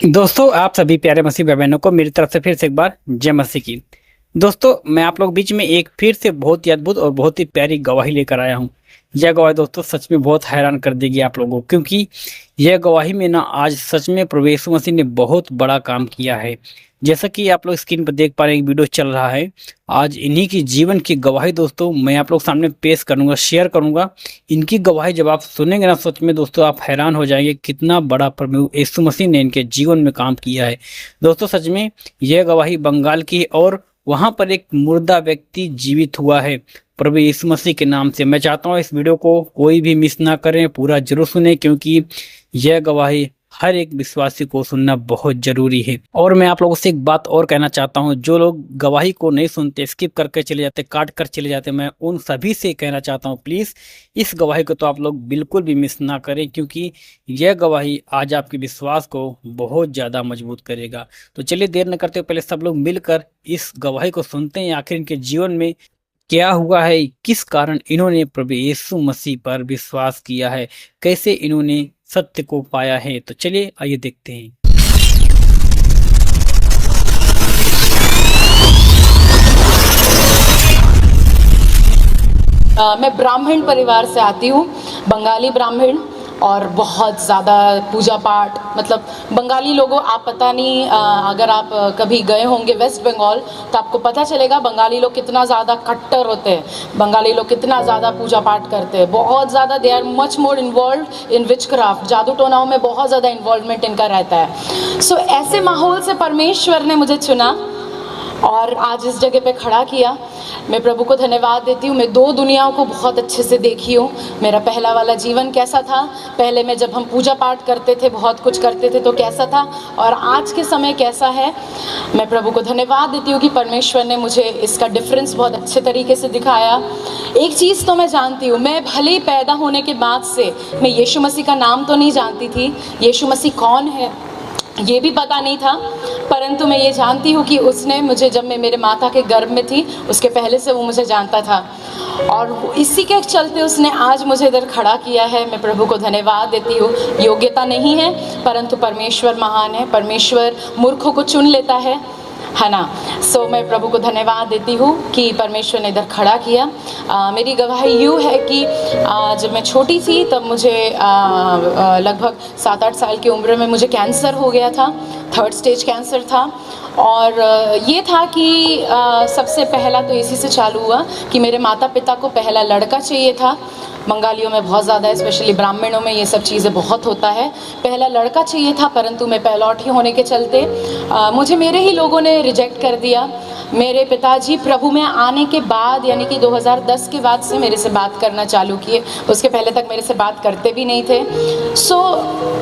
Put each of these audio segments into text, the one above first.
दोस्तों, आप सभी प्यारे मसीह भाई बहनों को मेरी तरफ से फिर से एक बार जय मसीह की। दोस्तों, मैं आप लोग बीच में एक फिर से बहुत ही अद्भुत और बहुत ही प्यारी गवाही लेकर आया हूँ। यह गवाही दोस्तों सच में बहुत हैरान कर देगी आप लोगों को, क्योंकि यह गवाही में ना आज सच में प्रभु यीशु मसीह ने बहुत बड़ा काम किया है। जैसा कि आप लोग स्क्रीन पर देख पा रहे हैं, वीडियो चल रहा है। आज इन्हीं की जीवन की गवाही दोस्तों मैं आप लोग सामने पेश करूंगा, शेयर करूंगा। इनकी गवाही जब आप सुनेंगे ना, सच में दोस्तों आप हैरान हो जाएंगे कितना बड़ा प्रभु यीशु मसीह ने इनके जीवन में काम किया है। दोस्तों सच में यह गवाही बंगाल की है और वहां पर एक मुर्दा व्यक्ति जीवित हुआ है प्रभु यीशु मसीह के नाम से। मैं चाहता हूँ इस वीडियो को कोई भी मिस ना करें, पूरा जरूर सुने, क्योंकि यह गवाही हर एक विश्वासी को सुनना बहुत जरूरी है। और मैं आप लोगों से एक बात और कहना चाहता हूं, जो लोग गवाही को नहीं सुनते, स्किप करके चले जाते, काट कर चले जाते, मैं उन सभी से कहना चाहता हूं प्लीज इस गवाही को तो आप लोग बिल्कुल भी मिस ना करें, क्योंकि यह गवाही आज आपके विश्वास को बहुत ज्यादा मजबूत करेगा। तो चलिए देर न करते पहले सब लोग मिलकर इस गवाही को सुनते हैं। आखिर इनके जीवन में क्या हुआ है, किस कारण इन्होंने प्रभु यीशु मसीह पर विश्वास किया है, कैसे इन्होंने सत्य को पाया है। तो चलिए आइए देखते हैं। मैं ब्राह्मण परिवार से आती हूँ, बंगाली ब्राह्मण, और बहुत ज़्यादा पूजा पाठ, मतलब बंगाली लोगों, आप पता नहीं अगर आप कभी गए होंगे वेस्ट बंगाल तो आपको पता चलेगा बंगाली लोग कितना ज़्यादा कट्टर होते हैं, बंगाली लोग कितना ज़्यादा पूजा पाठ करते हैं, बहुत ज़्यादा they are much more involve in witchcraft, जादू टोनाओं में बहुत ज़्यादा इन्वॉल्वमेंट इनका रहता है। सो ऐसे माहौल से परमेश्वर ने मुझे चुना और आज इस जगह पे खड़ा किया। मैं प्रभु को धन्यवाद देती हूँ। मैं दो दुनियाओं को बहुत अच्छे से देखी हूँ। मेरा पहला वाला जीवन कैसा था, पहले में जब हम पूजा पाठ करते थे, बहुत कुछ करते थे, तो कैसा था, और आज के समय कैसा है। मैं प्रभु को धन्यवाद देती हूँ कि परमेश्वर ने मुझे इसका डिफरेंस बहुत अच्छे तरीके से दिखाया। एक चीज़ तो मैं जानती हूँ, मैं भले ही पैदा होने के बाद से मैं यीशु मसीह का नाम तो नहीं जानती थी, यीशु मसीह कौन है ये भी पता नहीं था, परंतु मैं ये जानती हूँ कि उसने मुझे, जब मैं मेरे माता के गर्भ में थी उसके पहले से वो मुझे जानता था, और इसी के चलते उसने आज मुझे इधर खड़ा किया है। मैं प्रभु को धन्यवाद देती हूँ। योग्यता नहीं है, परंतु परमेश्वर महान है, परमेश्वर मूर्खों को चुन लेता है ना। सो मैं प्रभु को धन्यवाद देती हूँ कि परमेश्वर ने इधर खड़ा किया। मेरी गवाही यूँ है कि जब मैं छोटी थी तब मुझे लगभग 7-8 साल की उम्र में मुझे कैंसर हो गया था, 3rd स्टेज कैंसर था। और ये था कि सबसे पहला तो इसी से चालू हुआ कि मेरे माता पिता को पहला लड़का चाहिए था। बंगालियों में बहुत ज़्यादा, स्पेशली ब्राह्मणों में ये सब चीज़ें बहुत होता है, पहला लड़का चाहिए था, परंतु मैं पहलौठी होने के चलते मुझे मेरे ही लोगों ने रिजेक्ट कर दिया। मेरे पिताजी प्रभु में आने के बाद, यानी कि 2010 के बाद से मेरे से बात करना चालू किए, उसके पहले तक मेरे से बात करते भी नहीं थे। सो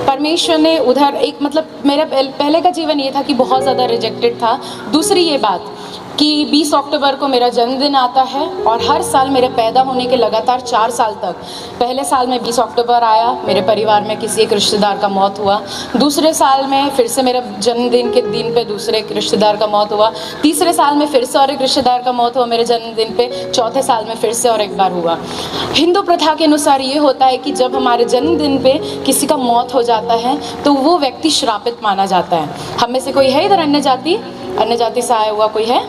परमेश्वर ने उधर एक, मतलब मेरा पहले का जीवन ये था कि बहुत ज़्यादा रिजेक्टेड था। दूसरी ये बात कि 20 अक्टूबर को मेरा जन्मदिन आता है, और हर साल मेरे पैदा होने के लगातार 4 साल तक, पहले साल में 20 अक्टूबर आया, मेरे परिवार में किसी एक रिश्तेदार का मौत हुआ, दूसरे साल में फिर से मेरे जन्मदिन के दिन पे दूसरे एक रिश्तेदार का मौत हुआ, तीसरे साल में फिर से और एक रिश्तेदार का मौत हुआ मेरे जन्मदिन पे, चौथे साल में फिर से और एक बार हुआ। हिंदू प्रथा के अनुसार ये होता है कि जब हमारे जन्मदिन पे किसी का मौत हो जाता है तो वो व्यक्ति श्रापित माना जाता है। हम में से कोई है इधर अन्य जाति से आया हुआ कोई है?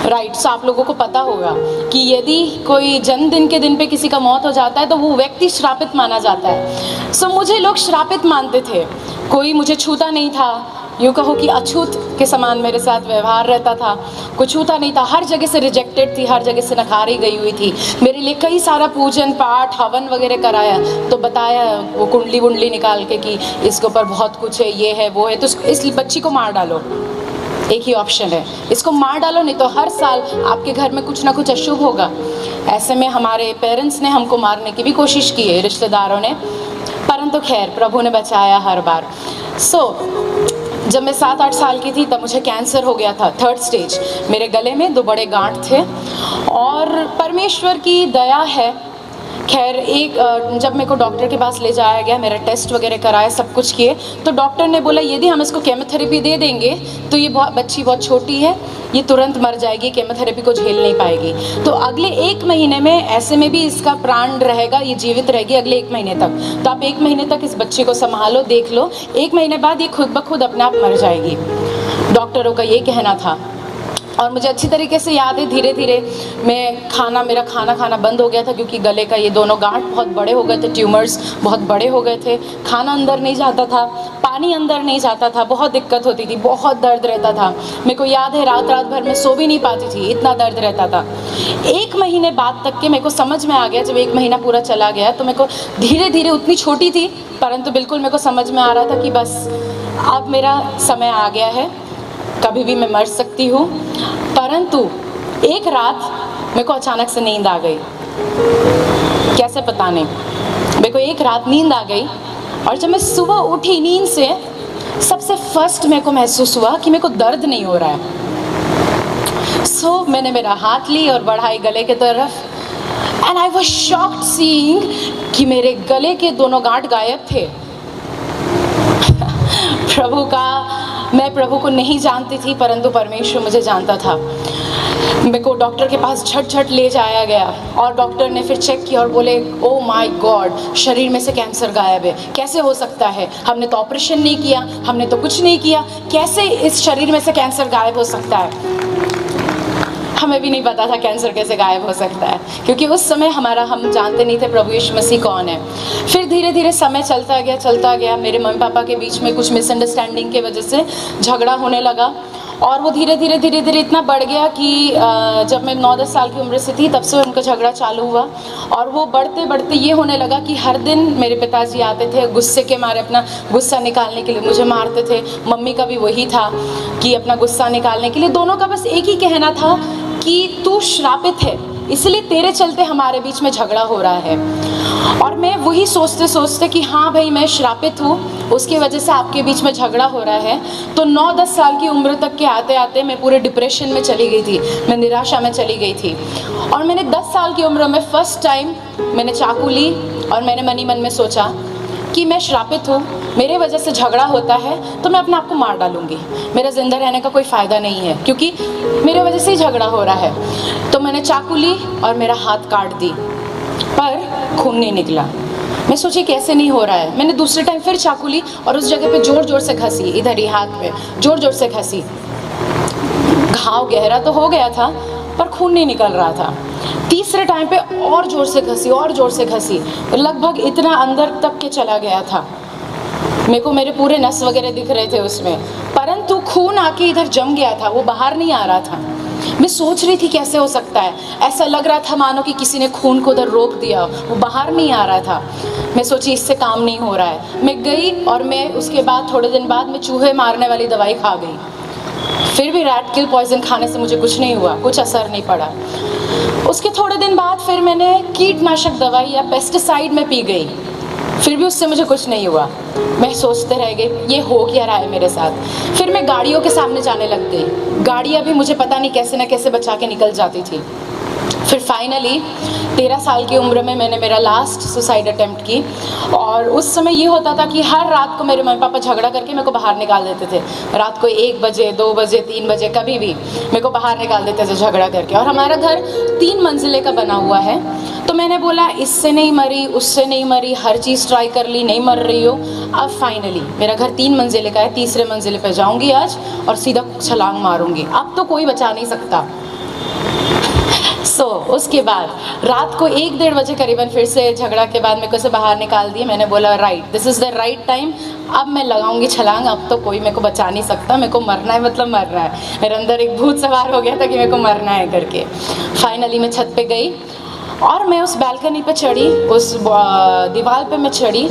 राइट। सो आप लोगों को पता होगा कि यदि कोई जन्मदिन के दिन पे किसी का मौत हो जाता है तो वो व्यक्ति श्रापित माना जाता है। सो मुझे लोग श्रापित मानते थे, कोई मुझे छूता नहीं था, यूँ कहो कि अछूत के समान मेरे साथ व्यवहार रहता था, कुछ छूता नहीं था, हर जगह से रिजेक्टेड थी, हर जगह से नकारी गई हुई थी। मेरे लिए कई सारा पूजन पाठ हवन वगैरह कराया, तो बताया वो कुंडली वुंडली निकाल के कि इसके ऊपर बहुत कुछ है, ये है वो है, तो इस बच्ची को मार डालो, एक ही ऑप्शन है, इसको मार डालो, नहीं तो हर साल आपके घर में कुछ ना कुछ अशुभ होगा। ऐसे में हमारे पेरेंट्स ने हमको मारने की भी कोशिश की है, रिश्तेदारों ने, परंतु खैर प्रभु ने बचाया हर बार। जब मैं 7-8 साल की थी तब मुझे कैंसर हो गया था, 3rd स्टेज। मेरे गले में 2 बड़े गांठ थे, और परमेश्वर की दया है खैर जब मेरे को डॉक्टर के पास ले जाया गया, मेरा टेस्ट वगैरह कराया, सब कुछ किए, तो डॉक्टर ने बोला यदि हम इसको केमोथेरेपी दे देंगे तो ये बच्ची बहुत छोटी है, ये तुरंत मर जाएगी, केमोथेरेपी को झेल नहीं पाएगी। तो अगले 1 महीने में ऐसे में भी इसका प्राण रहेगा, ये जीवित रहेगी अगले 1 महीने तक। तो आप 1 महीने तक इस बच्चे को संभालो, देख लो, 1 महीने बाद ये खुद ब खुद अपने आप मर जाएगी। डॉक्टरों का ये कहना था। और मुझे अच्छी तरीके से याद है, धीरे धीरे मेरा खाना खाना बंद हो गया था, क्योंकि गले का ये दोनों गांठ बहुत बड़े हो गए थे, ट्यूमर्स बहुत बड़े हो गए थे, खाना अंदर नहीं जाता था, पानी अंदर नहीं जाता था, बहुत दिक्कत होती थी, बहुत दर्द रहता था। मेरे को याद है रात भर मैं सो भी नहीं पाती थी, इतना दर्द रहता था। 1 महीने बाद तक के मेरे को समझ में आ गया, जब 1 महीना पूरा चला गया तो मेरे को धीरे धीरे, उतनी छोटी थी परंतु बिल्कुल मेरे को समझ में आ रहा था कि बस अब मेरा समय आ गया है, कभी भी मैं मर सकती हूँ। परंतु एक रात मेरे को अचानक से नींद आ गई, कैसे पता नहीं, मेरे को एक रात नींद आ गई। और जब मैं सुबह उठी नींद से, सबसे फर्स्ट मेरे को महसूस हुआ कि मेरे को दर्द नहीं हो रहा है। सो मैंने मेरा हाथ ली और बढ़ाई गले की तरफ, and I was shocked seeing कि मेरे गले के दोनों गांठ गायब थे। मैं प्रभु को नहीं जानती थी, परंतु परमेश्वर मुझे जानता था। मेरे को डॉक्टर के पास झट ले जाया गया और डॉक्टर ने फिर चेक किया और बोले, ओ माय गॉड, शरीर में से कैंसर गायब है। कैसे हो सकता है? हमने तो ऑपरेशन नहीं किया, हमने तो कुछ नहीं किया, कैसे इस शरीर में से कैंसर गायब हो सकता है? हमें भी नहीं पता था कैंसर कैसे गायब हो सकता है, क्योंकि उस समय हम जानते नहीं थे प्रभु यीशु मसीह कौन है। फिर धीरे धीरे समय चलता गया। मेरे मम्मी पापा के बीच में कुछ मिसअंडरस्टैंडिंग की वजह से झगड़ा होने लगा, और वो धीरे धीरे इतना बढ़ गया कि जब मैं 9-10 साल की उम्र से थी तब से उनका झगड़ा चालू हुआ। और वो बढ़ते ये होने लगा कि हर दिन मेरे पिताजी आते थे, गुस्से के मारे अपना गुस्सा निकालने के लिए मुझे मारते थे। मम्मी का भी वही था कि अपना गुस्सा निकालने के लिए, दोनों का बस एक ही कहना था कि तू श्रापित है, इसलिए तेरे चलते हमारे बीच में झगड़ा हो रहा है। और मैं वही सोचते कि हाँ भाई, मैं श्रापित हूँ, उसकी वजह से आपके बीच में झगड़ा हो रहा है। तो 9-10 साल की उम्र तक के आते मैं पूरे डिप्रेशन में चली गई थी, मैं निराशा में चली गई थी। और मैंने 10 साल की उम्र में फर्स्ट टाइम मैंने चाकू ली और मैंने मन ही मन में सोचा कि मैं श्रापित हूँ, मेरे वजह से झगड़ा होता है तो मैं अपने आप को मार डालूंगी, मेरा ज़िंदा रहने का कोई फ़ायदा नहीं है, क्योंकि मेरे वजह से ही झगड़ा हो रहा है। तो मैंने चाकू ली और मेरा हाथ काट दी, पर खून नहीं निकला। मैं सोची कैसे नहीं हो रहा है। मैंने दूसरे टाइम फिर चाकू ली और उस जगह पे ज़ोर से घसी, इधर ही हाथ में ज़ोर से घसी। घाव गहरा तो हो गया था पर खून नहीं निकल रहा था। तीसरे टाइम पे और ज़ोर से घसी, लगभग इतना अंदर तक के चला गया था। मेरे को मेरे पूरे नस वगैरह दिख रहे थे उसमें, परंतु खून आके इधर जम गया था, वो बाहर नहीं आ रहा था। मैं सोच रही थी कैसे हो सकता है, ऐसा लग रहा था मानो कि किसी ने खून को उधर रोक दिया, वो बाहर नहीं आ रहा था। मैं सोची इससे काम नहीं हो रहा है। मैं गई और मैं उसके बाद थोड़े दिन बाद मैं चूहे मारने वाली दवाई खा गई। फिर भी रैट किल पॉइजन खाने से मुझे कुछ नहीं हुआ, कुछ असर नहीं पड़ा। उसके थोड़े दिन बाद फिर मैंने कीटनाशक दवाई या पेस्टिसाइड में पी गई, फिर भी उससे मुझे कुछ नहीं हुआ। मैं सोचते रह गई ये हो क्या रहा है मेरे साथ। फिर मैं गाड़ियों के सामने जाने लग गई, गाड़ियाँ भी मुझे पता नहीं कैसे ना कैसे बचा के निकल जाती थी। फिर फाइनली 13 साल की उम्र में मैंने मेरा लास्ट सुसाइड अटेम्प्ट की। और उस समय ये होता था कि हर रात को मेरे मम्मी पापा झगड़ा करके मेरे को बाहर निकाल देते थे। रात को 1 बजे, 2 बजे, 3 बजे, कभी भी मेरे को बाहर निकाल देते थे झगड़ा करके। और हमारा घर 3 मंजिले का बना हुआ है। तो मैंने बोला इससे नहीं मरी, उससे नहीं मरी, हर चीज़ ट्राई कर ली, नहीं मर रही हो। अब फाइनली मेरा घर 3 मंजिले का है, तीसरे मंजिले पे जाऊंगी आज और सीधा छलांग मारूंगी, अब तो कोई बचा नहीं सकता। उसके बाद रात को 1-1:30 बजे करीबन फिर से झगड़ा के बाद मेरे को से बाहर निकाल दिए। मैंने बोला right, this is the right time, अब मैं लगाऊंगी छलांग, अब तो कोई मेरे को बचा नहीं सकता, मेरे को मरना है मतलब मरना है। मेरे अंदर एक भूत सवार हो गया था कि मेरे को मरना है करके। फाइनली मैं छत पे गई और मैं उस बालकनी पे चढ़ी, उस दीवार पे मैं चढ़ी,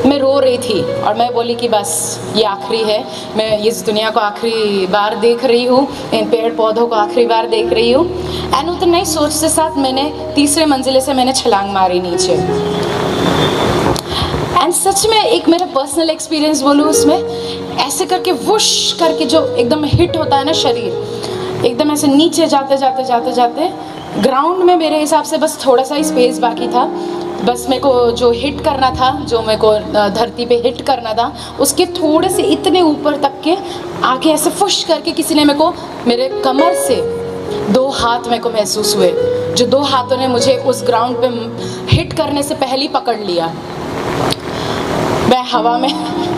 मैं रो रही थी और मैं बोली कि बस ये आखिरी है, मैं इस दुनिया को आखिरी बार देख रही हूँ, इन पेड़ पौधों को आखिरी बार देख रही हूँ। एंड उतना ही सोच से साथ मैंने तीसरे मंजिले से मैंने छलांग मारी नीचे। एंड सच में एक मेरा पर्सनल एक्सपीरियंस बोलूँ उसमें, ऐसे करके वुश करके जो एकदम हिट होता है ना शरीर, एकदम ऐसे नीचे जाते जाते ग्राउंड में मेरे हिसाब से बस थोड़ा सा ही स्पेस बाकी था बस मेरे को जो हिट करना था, जो मेरे को धरती पे हिट करना था, उसके थोड़े से इतने ऊपर तक के आके ऐसे फुश करके किसी ने मेरे को मेरे कमर से 2 हाथ मेरे को महसूस हुए, जो 2 हाथों ने मुझे उस ग्राउंड पे हिट करने से पहले ही पकड़ लिया। मैं हवा में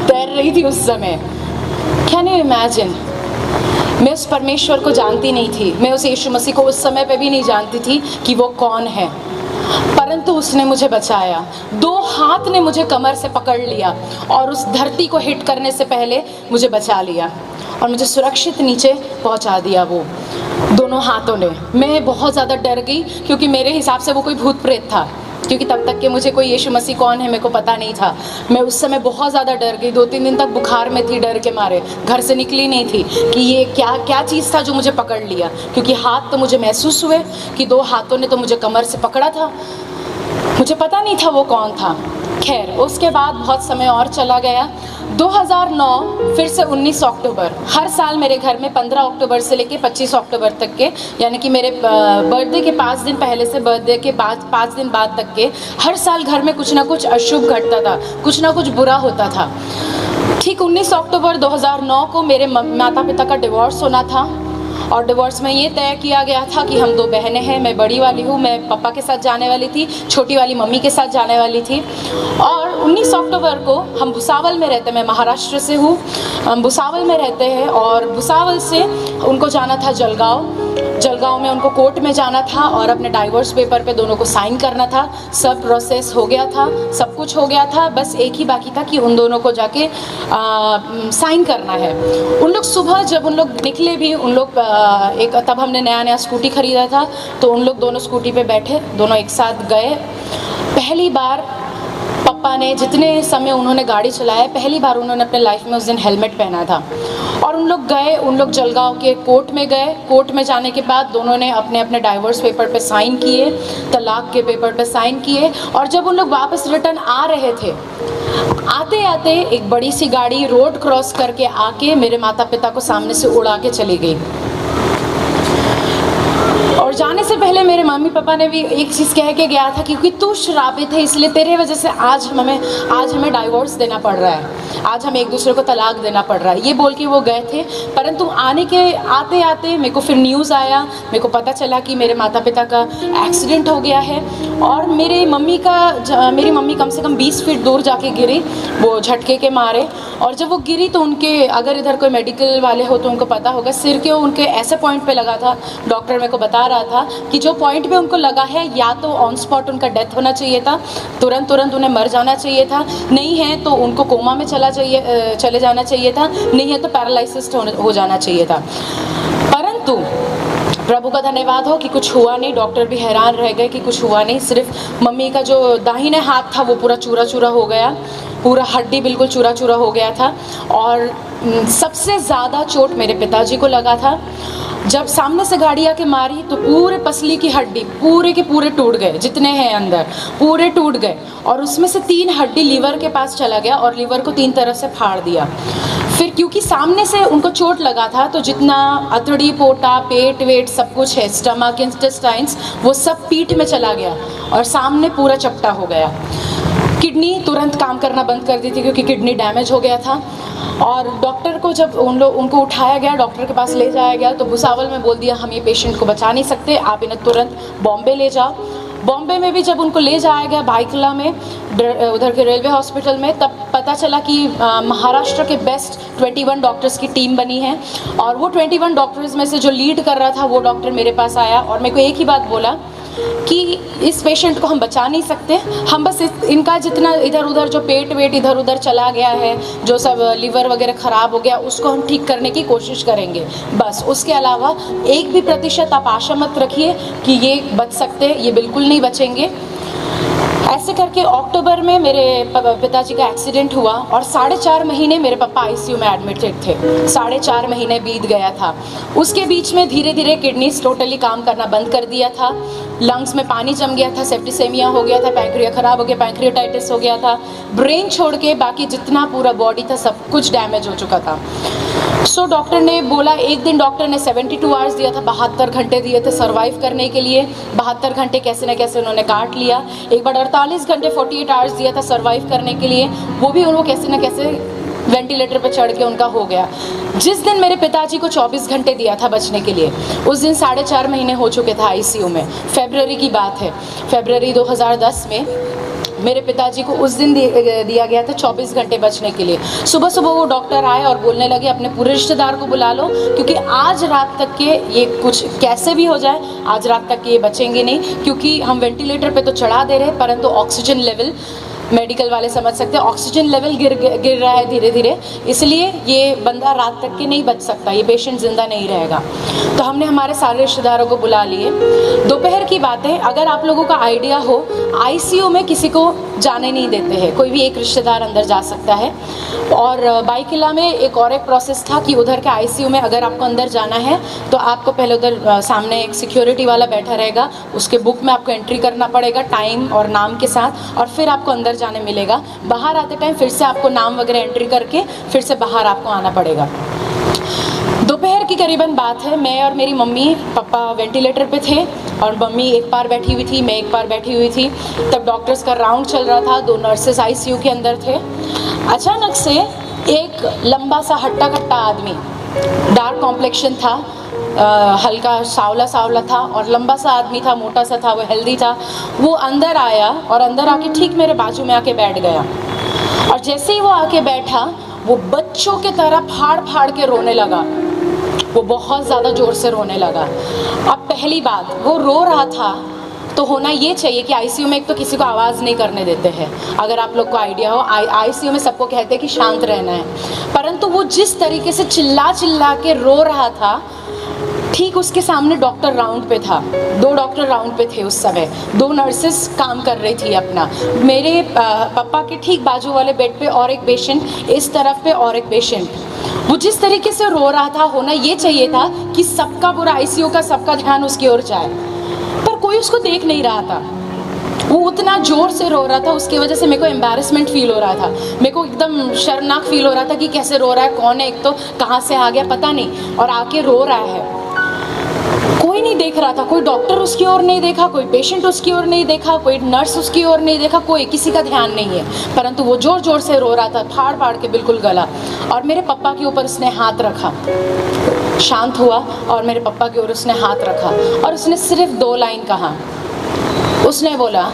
तैर रही थी उस समय। Can you imagine? मैं उस परमेश्वर को जानती नहीं थी, मैं उस यीशु मसीह को उस समय पे भी नहीं जानती थी कि वो कौन है, परंतु उसने मुझे बचाया। 2 हाथ ने मुझे कमर से पकड़ लिया और उस धरती को हिट करने से पहले मुझे बचा लिया और मुझे सुरक्षित नीचे पहुंचा दिया वो दोनों हाथों ने। मैं बहुत ज़्यादा डर गई, क्योंकि मेरे हिसाब से वो कोई भूत प्रेत था, क्योंकि तब तक के मुझे कोई यीशु मसीह कौन है मेरे को पता नहीं था। मैं उस समय बहुत ज़्यादा डर गई, 2-3 दिन तक बुखार में थी, डर के मारे घर से निकली नहीं थी कि ये क्या चीज़ था जो मुझे पकड़ लिया, क्योंकि हाथ तो मुझे महसूस हुए कि 2 हाथों ने तो मुझे कमर से पकड़ा था, मुझे पता नहीं था वो कौन था। खैर, उसके बाद बहुत समय और चला गया। 2009 फिर से 19 अक्टूबर, हर साल मेरे घर में 15 अक्टूबर से लेके 25 अक्टूबर तक के, यानी कि मेरे बर्थडे के 5 दिन पहले से बर्थडे के बाद 5 दिन बाद तक के, हर साल घर में कुछ ना कुछ अशुभ घटता था, कुछ ना कुछ बुरा होता था। ठीक 19 अक्टूबर 2009 को मेरे माता पिता का डिवोर्स होना था, और डिवोर्स में ये तय किया गया था कि हम 2 बहनें हैं, मैं बड़ी वाली हूँ, मैं पापा के साथ जाने वाली थी, छोटी वाली मम्मी के साथ जाने वाली थी। और 19 अक्टूबर को हम भुसावल में रहते, मैं महाराष्ट्र से हूँ, हम भुसावल में रहते हैं, और भुसावल से उनको जाना था जलगांव में उनको कोर्ट में जाना था और अपने डाइवोर्स पेपर पे दोनों को साइन करना था। सब प्रोसेस हो गया था, सब कुछ हो गया था, बस एक ही बाकी था कि उन दोनों को जाके साइन करना है। उन लोग सुबह जब उन लोग निकले भी, उन लोग तब हमने नया स्कूटी खरीदा था, तो उन लोग दोनों स्कूटी पे बैठे, दोनों एक साथ गए। पहली बार पापा ने, जितने समय उन्होंने गाड़ी चलाया, पहली बार उन्होंने अपने लाइफ में उस दिन हेलमेट पहना था। और उन लोग गए, उन लोग जलगांव के कोर्ट में गए। कोर्ट में जाने के बाद दोनों ने अपने अपने डाइवोर्स पेपर पे साइन किए, तलाक के पेपर पे साइन किए। और जब उन लोग वापस रिटर्न आ रहे थे, आते आते एक बड़ी सी गाड़ी रोड क्रॉस करके आके मेरे माता पिता को सामने से उड़ा के चली गई। और जाने से पहले मेरे मम्मी पापा ने भी एक चीज़ कह के गया था, क्योंकि तू श्रापित है, इसलिए तेरे वजह से आज हमें डाइवोर्स देना पड़ रहा है, आज हमें एक दूसरे को तलाक देना पड़ रहा है, ये बोल के वो गए थे। परंतु आते आते मेरे को फिर न्यूज़ आया, मेरे को पता चला कि मेरे माता पिता का एक्सीडेंट हो गया है। और मेरी मम्मी कम से कम 20 फीट दूर जाके गिरी, वो झटके के मारे। और जब वो गिरी तो उनके, अगर इधर कोई मेडिकल वाले हो तो उनको पता होगा, सिर के उनके ऐसे पॉइंट पे लगा था, डॉक्टर मेरे को बता रहा था कि जो पॉइंट पे उनको लगा है, या तो ऑन स्पॉट उनका डेथ होना चाहिए था, तुरंत उन्हें मर जाना चाहिए था, नहीं है तो उनको कोमा में चले जाना चाहिए था, नहीं है तो पैरालिसिस हो जाना चाहिए था। परंतु प्रभु का धन्यवाद हो कि कुछ हुआ नहीं। डॉक्टर भी हैरान रह गए कि कुछ हुआ नहीं, सिर्फ मम्मी का जो दाहिने हाथ था वो पूरा चूरा चूरा हो गया, पूरा हड्डी बिल्कुल चूरा चूरा हो गया था। और सबसे ज़्यादा चोट मेरे पिताजी को लगा था। जब सामने से गाड़ी आके मारी तो पूरे पसली की हड्डी पूरे के पूरे टूट गए, जितने हैं अंदर पूरे टूट गए। और उसमें से 3 हड्डी लीवर के पास चला गया और लीवर को 3 तरफ से फाड़ दिया। फिर क्योंकि सामने से उनको चोट लगा था, तो जितना अतड़ी पोटा, पेट वेट सब कुछ है, स्टमक, इंटेस्टाइन्स, वो सब पीठ में चला गया और सामने पूरा चपटा हो गया। किडनी तुरंत काम करना बंद कर दी थी, क्योंकि किडनी डैमेज हो गया था। और डॉक्टर को जब उनको उठाया गया, डॉक्टर के पास ले जाया गया, तो भुसावल में बोल दिया हम ये पेशेंट को बचा नहीं सकते, आप इन्हें तुरंत बॉम्बे ले जाओ। बॉम्बे में भी जब उनको ले जाया गया भाईकला में, उधर के रेलवे हॉस्पिटल में, तब पता चला कि महाराष्ट्र के बेस्ट 21 डॉक्टर्स की टीम बनी है। और वो 21 डॉक्टर्स में से जो लीड कर रहा था वो डॉक्टर मेरे पास आया और मेरे को एक ही बात बोला कि इस पेशेंट को हम बचा नहीं सकते, हम बस इनका जितना इधर उधर जो पेट वेट इधर उधर चला गया है, जो सब लीवर वगैरह ख़राब हो गया, उसको हम ठीक करने की कोशिश करेंगे, बस। उसके अलावा 1% आप आशा मत रखिए कि ये बच सकते, ये बिल्कुल नहीं बचेंगे। ऐसे करके अक्टूबर में मेरे पिताजी का एक्सीडेंट हुआ और 4.5 महीने मेरे पापा आईसीयू में एडमिटेड थे। 4.5 महीने बीत गया था। उसके बीच में धीरे धीरे किडनीज टोटली काम करना बंद कर दिया था। लंग्स में पानी जम गया था, सेप्टिसेमिया हो गया था, पैंक्रिया खराब हो गया, पैंक्रियाटाइटिस हो गया था, ब्रेन छोड़ के बाकी जितना पूरा बॉडी था सब कुछ डैमेज हो चुका था। सो डॉक्टर ने बोला, एक दिन डॉक्टर ने 72 आवर्स दिया था, 72 घंटे दिए थे सर्वाइव करने के लिए। 72 घंटे कैसे न कैसे उन्होंने काट लिया। एक बार 48 घंटे 48 आवर्स दिया था सर्वाइव करने के लिए, वो भी उनको कैसे न कैसे वेंटिलेटर पर चढ़ के उनका हो गया। जिस दिन मेरे पिताजी को 24 घंटे दिया था बचने के लिए, उस दिन 4.5 महीने हो चुके थे आईसीयू में। फरवरी की बात है, फरवरी 2010 में मेरे पिताजी को उस दिन दिया गया था 24 घंटे बचने के लिए। सुबह सुबह वो डॉक्टर आए और बोलने लगे अपने पूरे रिश्तेदार को बुला लो, क्योंकि आज रात तक के ये कुछ कैसे भी हो जाए, आज रात तक के ये बचेंगे नहीं, क्योंकि हम वेंटिलेटर पे तो चढ़ा दे रहे हैं परंतु ऑक्सीजन लेवल, मेडिकल वाले समझ सकते हैं, ऑक्सीजन लेवल गिर रहा है धीरे धीरे, इसलिए ये बंदा रात तक के नहीं बच सकता, ये पेशेंट ज़िंदा नहीं रहेगा। तो हमने हमारे सारे रिश्तेदारों को बुला लिए। दोपहर की बात है, अगर आप लोगों का आइडिया हो, आईसीयू में किसी को जाने नहीं देते हैं, कोई भी एक रिश्तेदार अंदर जा सकता है। और बाईकिला में एक प्रोसेस था कि उधर के आईसीयू में अगर आपको अंदर जाना है तो आपको पहले उधर सामने एक सिक्योरिटी वाला बैठा रहेगा, उसके बुक में आपको एंट्री करना पड़ेगा टाइम और नाम के साथ, और फिर आपको अंदर जाने मिलेगा। बाहर आते टाइम फिर से आपको नाम वगैरह एंट्री करके फिर से बाहर आपको आना पड़ेगा। दोपहर की करीबन बात है, मैं और मेरी मम्मी पापा वेंटिलेटर पे थे और मम्मी एक पार बैठी हुई थी, मैं एक पार बैठी हुई थी। तब डॉक्टर्स का राउंड चल रहा था, 2 नर्सेस आईसीयू के अंदर थे। अचानक से एक लंबा सा हट्टा कट्टा आदमी, डार्क कॉम्प्लेक्शन था, हल्का सावला सावला था और लंबा सा आदमी था, मोटा सा था, वो हेल्दी था। वो अंदर आया और अंदर आके ठीक मेरे बाजू में आके बैठ गया। और जैसे ही वो आके बैठा, वो बच्चों की तरह फाड़ फाड़ के रोने लगा। वो बहुत ज़्यादा ज़ोर से रोने लगा। अब पहली बात, वो रो रहा था तो होना ये चाहिए कि आईसीयू में एक तो किसी को आवाज़ नहीं करने देते हैं। अगर आप लोग को आइडिया हो, आईसीयू में सबको कहते हैं कि शांत रहना है, परंतु वो जिस तरीके से चिल्ला चिल्ला के रो रहा था, ठीक उसके सामने डॉक्टर राउंड पे था, 2 डॉक्टर राउंड पे थे उस समय, 2 नर्सेस काम कर रही थी अपना। मेरे पापा के ठीक बाजू वाले बेड पे और एक पेशेंट, इस तरफ पे और एक पेशेंट। वो जिस तरीके से रो रहा था, होना ये चाहिए था कि सबका पूरा आईसीयू का सबका ध्यान उसकी ओर जाए, पर कोई उसको देख नहीं रहा था। वो उतना ज़ोर से रो रहा था, उसकी वजह से मेरे को एम्बैरेसमेंट फील हो रहा था, मेरे को एकदम शर्मनाक फील हो रहा था कि कैसे रो रहा है, कौन है, एक तो कहाँ से आ गया पता नहीं, और आके रो रहा है। कोई नहीं देख रहा था, कोई डॉक्टर उसकी ओर नहीं देखा, कोई पेशेंट उसकी ओर नहीं देखा, कोई नर्स उसकी ओर नहीं देखा, कोई किसी का ध्यान नहीं है, परंतु वो जोर जोर से रो रहा था, फाड़ फाड़ के बिल्कुल गला। और मेरे पापा के ऊपर उसने हाथ रखा, शांत हुआ और मेरे पापा की ओर उसने हाथ रखा और उसने सिर्फ 2 लाइन कहा। उसने बोला,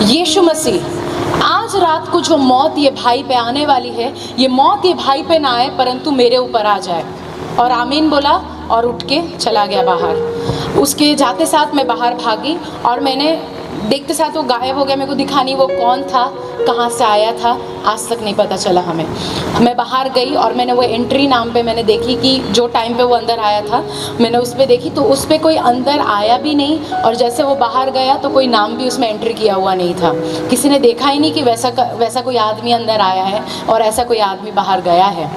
यीशु मसीह, आज रात को जो मौत ये भाई पे आने वाली है, ये मौत ये भाई पे ना आए परंतु मेरे ऊपर आ जाए। और आमीन बोला और उठ के चला गया बाहर। उसके जाते साथ मैं बाहर भागी और मैंने देखते साथ वो गायब हो गया। मेरे को दिखा नहीं वो कौन था, कहाँ से आया था, आज तक नहीं पता चला हमें। मैं बाहर गई और मैंने वो एंट्री नाम पे मैंने देखी कि जो टाइम पे वो अंदर आया था, मैंने उस पर देखी तो उस पर कोई अंदर आया भी नहीं, और जैसे वो बाहर गया तो कोई नाम भी उसमें एंट्री किया हुआ नहीं था। किसी ने देखा ही नहीं कि वैसा कोई आदमी अंदर आया है और ऐसा कोई आदमी बाहर गया है।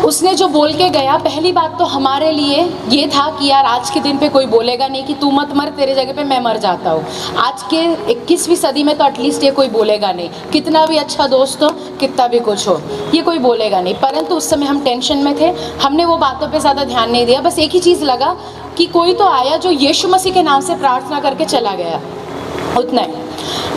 उसने जो बोल के गया, पहली बात तो हमारे लिए ये था कि यार आज के दिन पे कोई बोलेगा नहीं कि तू मत मर, तेरे जगह पे मैं मर जाता हूँ। आज के 21वीं सदी में तो एटलीस्ट ये कोई बोलेगा नहीं, कितना भी अच्छा दोस्त हो, कितना भी कुछ हो, ये कोई बोलेगा नहीं। परंतु उस समय हम टेंशन में थे, हमने वो बातों पे ज़्यादा ध्यान नहीं दिया। बस एक ही चीज़ लगा कि कोई तो आया जो यीशु मसीह के नाम से प्रार्थना करके चला गया, उतना ही।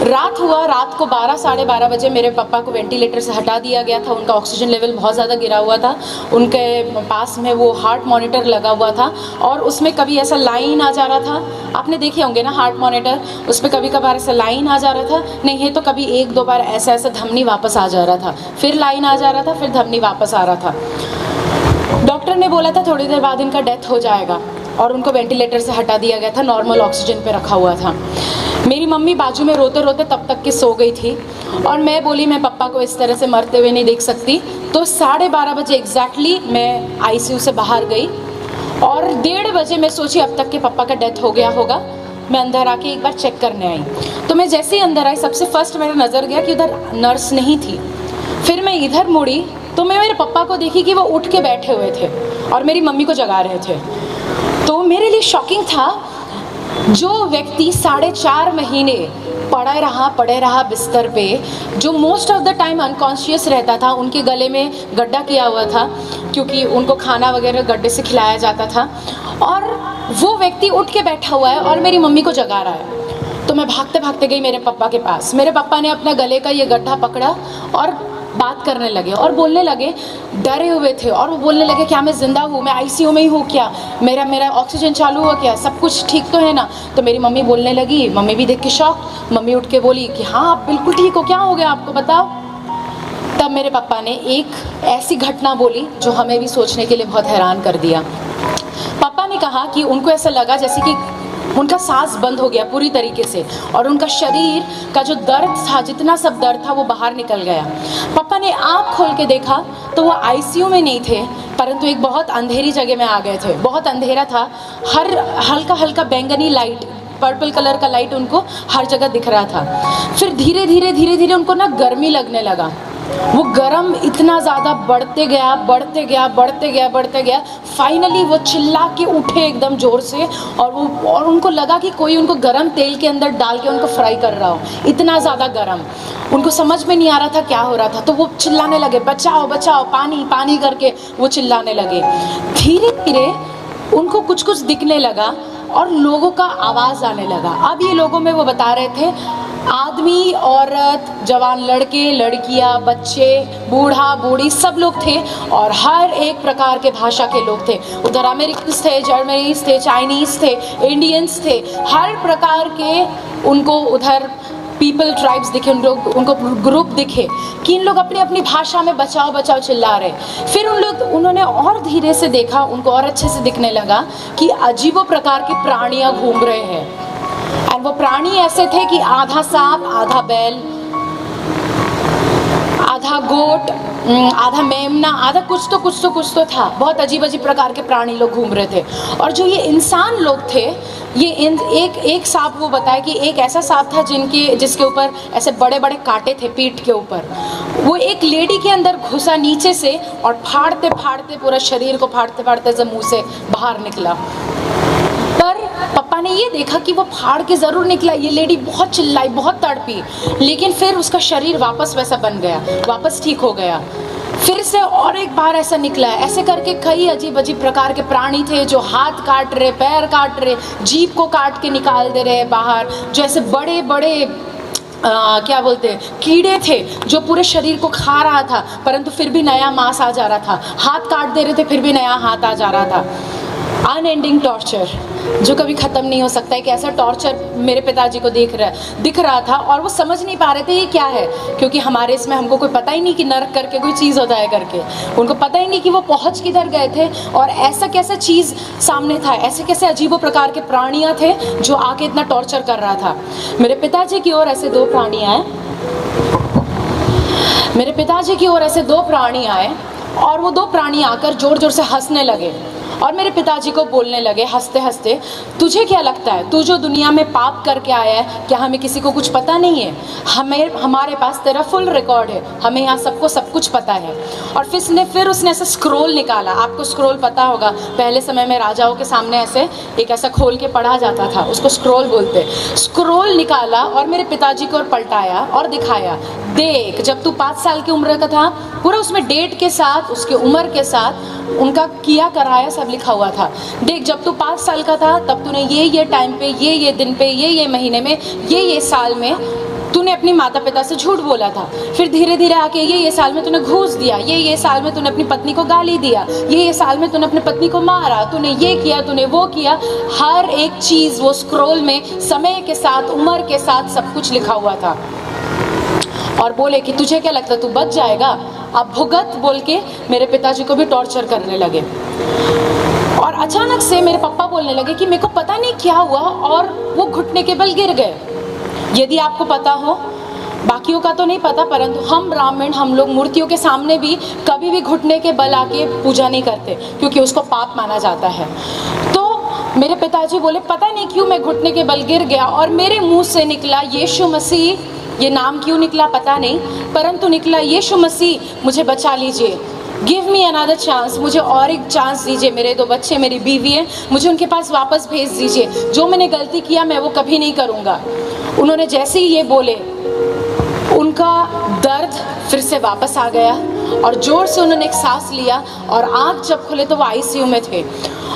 रात हुआ, रात को 12 साढ़े 12 बजे मेरे पापा को वेंटिलेटर से हटा दिया गया था। उनका ऑक्सीजन लेवल बहुत ज़्यादा गिरा हुआ था। उनके पास में वो हार्ट मॉनिटर लगा हुआ था और उसमें कभी ऐसा लाइन आ जा रहा था, आपने देखे होंगे ना हार्ट मॉनिटर, उस पर कभी कभार ऐसा लाइन आ जा रहा था, नहीं है तो कभी 1-2 बार ऐसा धमनी वापस आ जा रहा था, फिर लाइन आ जा रहा था, फिर धमनी वापस आ रहा था। डॉक्टर ने बोला था थोड़ी देर बाद इनका डेथ हो जाएगा और उनको वेंटिलेटर से हटा दिया गया था, नॉर्मल ऑक्सीजन पे रखा हुआ था। मेरी मम्मी बाजू में रोते रोते तब तक के सो गई थी और मैं बोली मैं पापा को इस तरह से मरते हुए नहीं देख सकती। तो 12:30 बजे एग्जैक्टली मैं आईसीयू से बाहर गई और 1:30 बजे मैं सोची अब तक के पापा का डेथ हो गया होगा। मैं अंदर आके एक बार चेक करने आई, तो मैं जैसे ही अंदर आई सबसे फर्स्ट मेरा नज़र गया कि उधर नर्स नहीं थी। फिर मैं इधर मुड़ी तो मैं मेरे पापा को देखी कि वो उठ के बैठे हुए थे और मेरी मम्मी को जगा रहे थे। तो मेरे लिए शॉकिंग था, जो व्यक्ति 4.5 महीने पड़े रहा बिस्तर पे, जो most of the time unconscious रहता था, उनके गले में गड्ढा किया हुआ था क्योंकि उनको खाना वगैरह गड्ढे से खिलाया जाता था, और वो व्यक्ति उठ के बैठा हुआ है और मेरी मम्मी को जगा रहा है। तो मैं भागते भागते गई मेरे पापा के पास। मेरे पापा ने अपने गले का ये गड्ढा पकड़ा और बात करने लगे और बोलने लगे, डरे हुए थे, और वो बोलने लगे क्या मैं ज़िंदा हूँ, मैं आईसीयू में ही हूँ क्या, मेरा ऑक्सीजन चालू हुआ क्या, सब कुछ ठीक तो है ना। तो मेरी मम्मी बोलने लगी, मम्मी भी देख के शॉक, मम्मी उठ के बोली कि हाँ आप बिल्कुल ठीक हो, क्या हो गया आपको बताओ। तब मेरे पापा ने एक ऐसी घटना बोली जो हमें भी सोचने के लिए बहुत हैरान कर दिया। पापा ने कहा कि उनको ऐसा लगा जैसे कि उनका सांस बंद हो गया पूरी तरीके से, और उनका शरीर का जो दर्द था, जितना सब दर्द था, वो बाहर निकल गया। पापा ने आँख खोल के देखा तो वो आईसीयू में नहीं थे, परंतु एक बहुत अंधेरी जगह में आ गए थे। बहुत अंधेरा था, हर हल्का हल्का बैंगनी लाइट, पर्पल कलर का लाइट उनको हर जगह दिख रहा था। फिर धीरे धीरे उनको ना गर्मी लगने लगा। वो गरम इतना ज़्यादा बढ़ते गया। फाइनली वो चिल्ला के उठे एकदम ज़ोर से, और उनको लगा कि कोई उनको गरम तेल के अंदर डाल के उनको फ्राई कर रहा हो, इतना ज़्यादा गरम। उनको समझ में नहीं आ रहा था क्या हो रहा था, तो वो चिल्लाने लगे, बचाओ बचाओ, पानी पानी करके वो चिल्लाने लगे। धीरे धीरे उनको कुछ कुछ दिखने लगा और लोगों का आवाज़ आने लगा। अब ये लोगों में वो बता रहे थे, आदमी, औरत, जवान लड़के, लड़कियां, बच्चे, बूढ़ा बूढ़ी, सब लोग थे, और हर एक प्रकार के भाषा के लोग थे। उधर अमेरिकन्स थे, जर्मनीज थे, चाइनीज़ थे, इंडियंस थे, हर प्रकार के उनको उधर पीपल, ट्राइब्स दिखे, उनको ग्रुप दिखे कि इन लोग अपनी अपनी भाषा में बचाओ बचाओ चिल्ला रहे। फिर उन्होंने और धीरे से देखा, उनको और अच्छे से दिखने लगा कि अजीबो प्रकार की प्राणियाँ घूम रहे हैं, और वो प्राणी ऐसे थे कि आधा सांप, आधा बैल, आधा गोट, आधा मेमना, आधा कुछ तो था। बहुत अजीब प्रकार के प्राणी लोग घूम रहे थे। और जो ये इंसान लोग थे, ये एक सांप, वो बताया कि एक ऐसा सांप था जिसके ऊपर ऐसे बड़े बड़े कांटे थे पीठ के ऊपर। वो एक लेडी के अंदर घुसा नीचे से, और फाड़ते फाड़ते पूरा शरीर को फाड़ते जब मुँह से बाहर निकला। पर पापा ने ये देखा कि वो फाड़ के ज़रूर निकला, ये लेडी बहुत चिल्लाई, बहुत तड़पी, लेकिन फिर उसका शरीर वापस वैसा बन गया, वापस ठीक हो गया। फिर से और एक बार ऐसा निकला है। ऐसे करके कई अजीब प्रकार के प्राणी थे जो हाथ काट रहे, पैर काट रहे, जीभ को काट के निकाल दे रहे बाहर, जो ऐसे बड़े बड़े क्या बोलते हैं, कीड़े थे जो पूरे शरीर को खा रहा था, परंतु फिर भी नया मांस आ जा रहा था। हाथ काट दे रहे थे, फिर भी नया हाथ आ जा रहा था। अनएंडिंग टॉर्चर जो कभी ख़त्म नहीं हो सकता है, कि ऐसा टॉर्चर मेरे पिताजी को दिख रहा था, और वो समझ नहीं पा रहे थे ये क्या है, क्योंकि हमारे इसमें हमको कोई पता ही नहीं कि नर्क करके कोई चीज़ होता है करके। उनको पता ही नहीं कि वो पहुंच किधर गए थे, और ऐसा कैसा चीज़ सामने था, ऐसे कैसे अजीबो प्रकार के प्राणियाँ थे जो आके इतना टॉर्चर कर रहा था। मेरे पिताजी की ओर ऐसे दो प्राणी आए, और वो दो प्राणी आकर ज़ोर ज़ोर से हंसने लगे, और मेरे पिताजी को बोलने लगे हंसते हंसते, तुझे क्या लगता है, तू जो दुनिया में पाप करके आया है, क्या हमें किसी को कुछ पता नहीं है? हमारे पास तेरा फुल रिकॉर्ड है, हमें यहाँ सबको सब कुछ पता है। और फिर उसने ऐसा स्क्रोल निकाला। आपको स्क्रोल पता होगा, पहले समय में राजाओं के सामने ऐसा खोल के पढ़ा जाता था, उसको स्क्रोल बोलते। स्क्रोल निकाला और मेरे पिताजी को पलटाया और दिखाया, देख जब तू 5 साल की उम्र का था, पूरा उसमें डेट के साथ, उसके उम्र के साथ उनका किया कराया सब लिखा हुआ था। देख जब तू 5 साल का था, तब तूने ये टाइम पे, ये दिन पे, ये महीने में, ये साल में तूने अपनी माता पिता से झूठ बोला था। फिर धीरे धीरे आके ये साल में तूने घूस दिया, ये साल में तूने अपनी पत्नी को गाली दिया, ये साल में तूने अपनी पत्नी को मारा, तूने ये किया, तूने वो किया। हर एक चीज़ वो स्क्रोल में समय के साथ, उम्र के साथ सब कुछ लिखा हुआ था। और बोले कि तुझे क्या लगता है तू बच जाएगा, अब भुगत, बोल के मेरे पिताजी को भी टॉर्चर करने लगे। और अचानक से मेरे पापा बोलने लगे कि मेरे को पता नहीं क्या हुआ, और वो घुटने के बल गिर गए। यदि आपको पता हो, बाकियों का तो नहीं पता, परंतु हम ब्राह्मण, हम लोग मूर्तियों के सामने भी कभी भी घुटने के बल आके पूजा नहीं करते, क्योंकि उसको पाप माना जाता है। तो मेरे पिताजी बोले पता नहीं क्यों मैं घुटने के बल गिर गया, और मेरे मुंह से निकला यीशु मसीह। ये नाम क्यों निकला पता नहीं, परंतु निकला यीशु मसीह मुझे बचा लीजिए। गिव मी अनदर चांस, मुझे और एक चांस दीजिए, मेरे 2 बच्चे, मेरी बीवी है, मुझे उनके पास वापस भेज दीजिए, जो मैंने गलती किया मैं वो कभी नहीं करूँगा। उन्होंने जैसे ही ये बोले, उनका दर्द फिर से वापस आ गया और ज़ोर से उन्होंने एक सांस लिया और आँख जब खुले तो वो आईसीयू में थे।